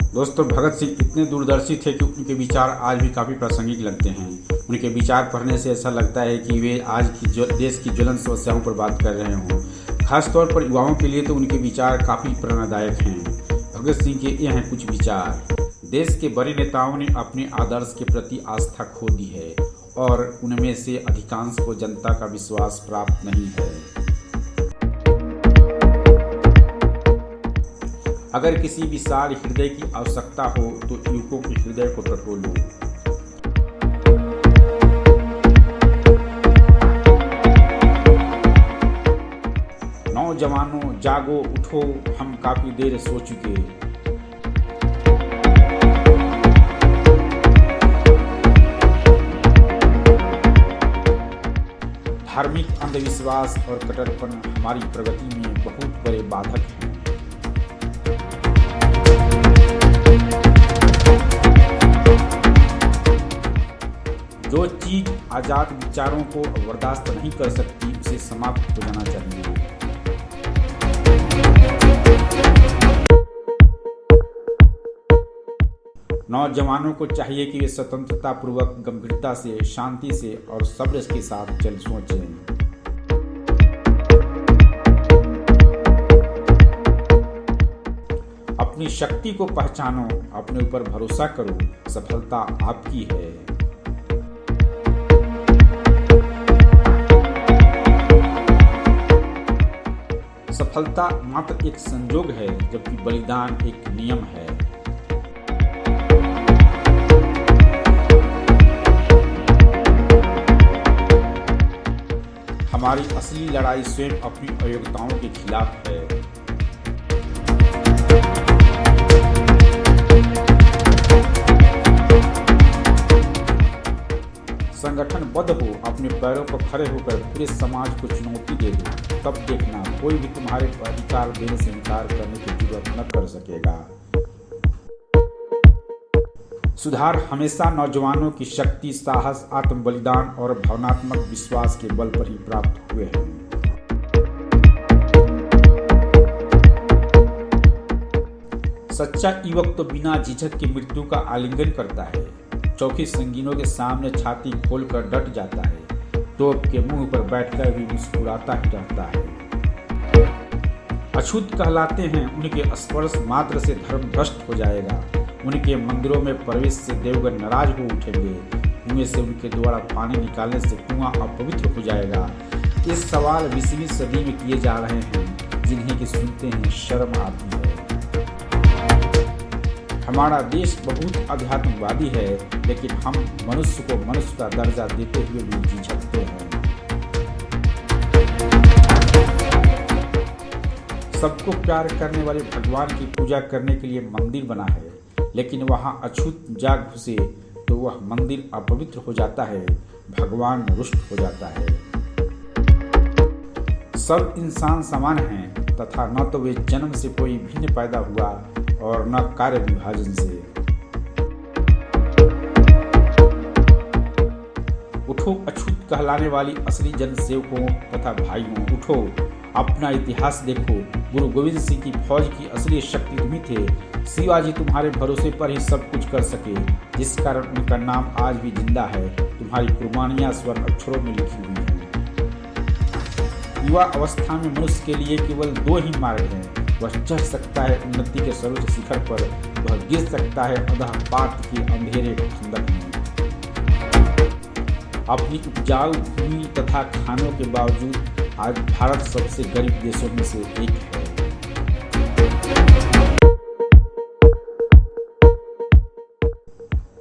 दोस्तों, भगत सिंह इतने दूरदर्शी थे कि उनके विचार आज भी काफ़ी प्रासंगिक लगते हैं। उनके विचार पढ़ने से ऐसा लगता है कि वे आज की देश की ज्वलंत समस्याओं पर बात कर रहे हों। खासतौर पर युवाओं के लिए तो उनके विचार काफ़ी प्रेरणादायक हैं। भगत सिंह के ये हैं कुछ विचार। देश के बड़े नेताओं ने अपने आदर्श के प्रति आस्था खो दी है और उनमें से अधिकांश को जनता का विश्वास प्राप्त नहीं है। अगर किसी विशाल हृदय की आवश्यकता हो तो युवकों के हृदय को टटोलो। नौजवानों जागो उठो, हम काफी देर सो चुके। धार्मिक अंधविश्वास और कट्टरपन हमारी प्रगति में बहुत बड़े बाधक हैं। जो चीज आजाद विचारों को बर्दाश्त नहीं कर सकती उसे समाप्त हो जाना चाहिए। नौजवानों को चाहिए कि वे स्वतंत्रता पूर्वक, गंभीरता से, शांति से और सब्र के साथ चल सोचें। अपनी शक्ति को पहचानो, अपने ऊपर भरोसा करो, सफलता आपकी है। सफलता मात्र एक संयोग है, जबकि बलिदान एक नियम है। हमारी असली लड़ाई स्वयं अपनी अयोग्यताओं के खिलाफ है। संगठनबद्ध हो, अपने पैरों पर खड़े होकर पूरे समाज को चुनौती दे दो, तब देखना कोई भी तुम्हारे अधिकार देने से इनकार करने की जरूरत न कर सकेगा। सुधार हमेशा नौजवानों की शक्ति, साहस, आत्म बलिदान और भावनात्मक विश्वास के बल पर ही प्राप्त हुए हैं। सच्चा युवक तो बिना झिझक के मृत्यु का आलिंगन करता है, चौकी संगीनों के सामने छाती खोलकर डट जाता है, तोप के मुंह पर बैठकर भी मुस्कुराता ही रहता है। अछूत कहलाते हैं, उनके स्पर्श मात्र से धर्म भ्रष्ट हो जाएगा। उनके मंदिरों में प्रवेश से देवगण नाराज हो उठेंगे। कुएं से उनके द्वारा पानी निकालने से कुआं अपवित्र हो जाएगा। ये सवाल 20वीं सदी में किए जा रहे हैं, जिन्हें कि सुनते हैं शर्म आती है। हमारा देश बहुत अध्यात्मवादी है, लेकिन हम मनुष्य को मनुष्य का दर्जा देते हुए भी झिझकते हैं। सबको प्यार करने वाले भगवान की पूजा करने के लिए मंदिर बना है, लेकिन वहां अछूत जाग घुसे तो वह मंदिर अपवित्र हो जाता है, भगवान रुष्ट हो जाता है। सब इंसान समान हैं तथा न तो वे जन्म से कोई भिन्न पैदा हुआ और न कार्य विभाजन से। उठो अछूत कहलाने वाली असली जनसेवकों तथा भाइयों, उठो, अपना इतिहास देखो। गुरु गोविंद सिंह की फौज की असली शक्ति तुम्ही थे। शिवाजी तुम्हारे भरोसे पर ही सब कुछ कर सके, जिस कारण उनका नाम आज भी जिंदा है। तुम्हारी कुर्बानियां स्वर्ण अक्षरों में लिखी हुई हैं। युवा अवस्था में मनुष्य के लिए केवल 2 ही मार्ग हैं। वह चढ़ सकता है उन्नति के सर्वोच्च शिखर पर, वह गिर सकता है अधःपात के अंधेरे खंदक में। अपनी उपजाऊ भूमि तथा खानों के बावजूद आज भारत सबसे गरीब देशों में से एक है।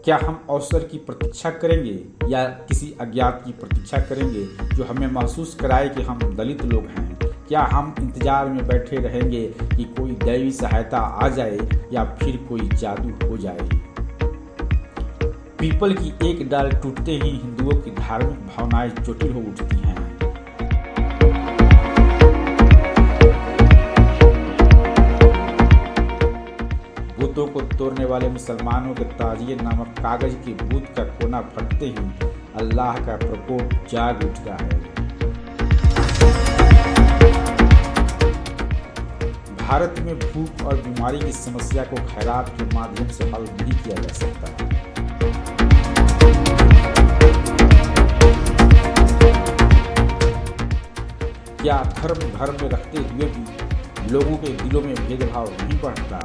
क्या हम अवसर की प्रतीक्षा करेंगे या किसी अज्ञात की प्रतीक्षा करेंगे जो हमें महसूस कराए कि हम दलित लोग हैं? क्या हम इंतजार में बैठे रहेंगे कि कोई दैवी सहायता आ जाए या फिर कोई जादू हो जाए? पीपल की एक डाल टूटते ही हिंदुओं की धार्मिक भावनाएं चोटिल हो उठती हैं। भूतों को तोड़ने वाले मुसलमानों के ताजिए नामक कागज के भूत का कोना फटते ही अल्लाह का प्रकोप जाग उठता है। भारत में भूख और बीमारी की समस्या को खैरात के माध्यम से हल नहीं किया जा सकता। क्या धर्म घर में रखते हुए भी लोगों के दिलों में भेदभाव नहीं बढ़ता?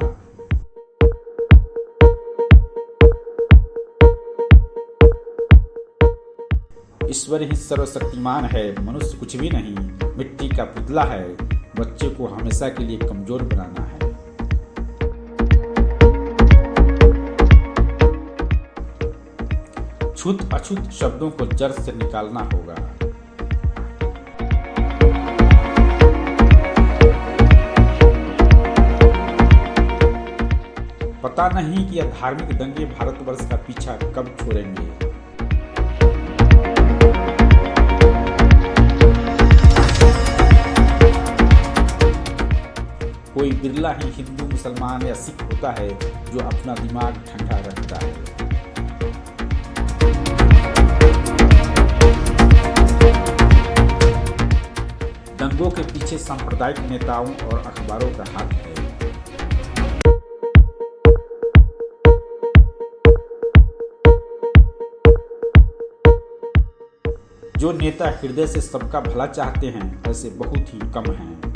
ईश्वर ही सर्वशक्तिमान है, मनुष्य कुछ भी नहीं, मिट्टी का पुतला है, बच्चे को हमेशा के लिए कमजोर बनाना है। छूत अछूत शब्दों को जड़ से निकालना होगा। पता नहीं कि यह धार्मिक दंगे भारतवर्ष का पीछा कब छोड़ेंगे। कोई बिरला ही हिंदू, मुसलमान या सिख होता है जो अपना दिमाग ठंडा रखता है। दंगों के पीछे सांप्रदायिक नेताओं और अखबारों का हाथ है। जो नेता हृदय से सबका भला चाहते हैं, ऐसे बहुत ही कम हैं।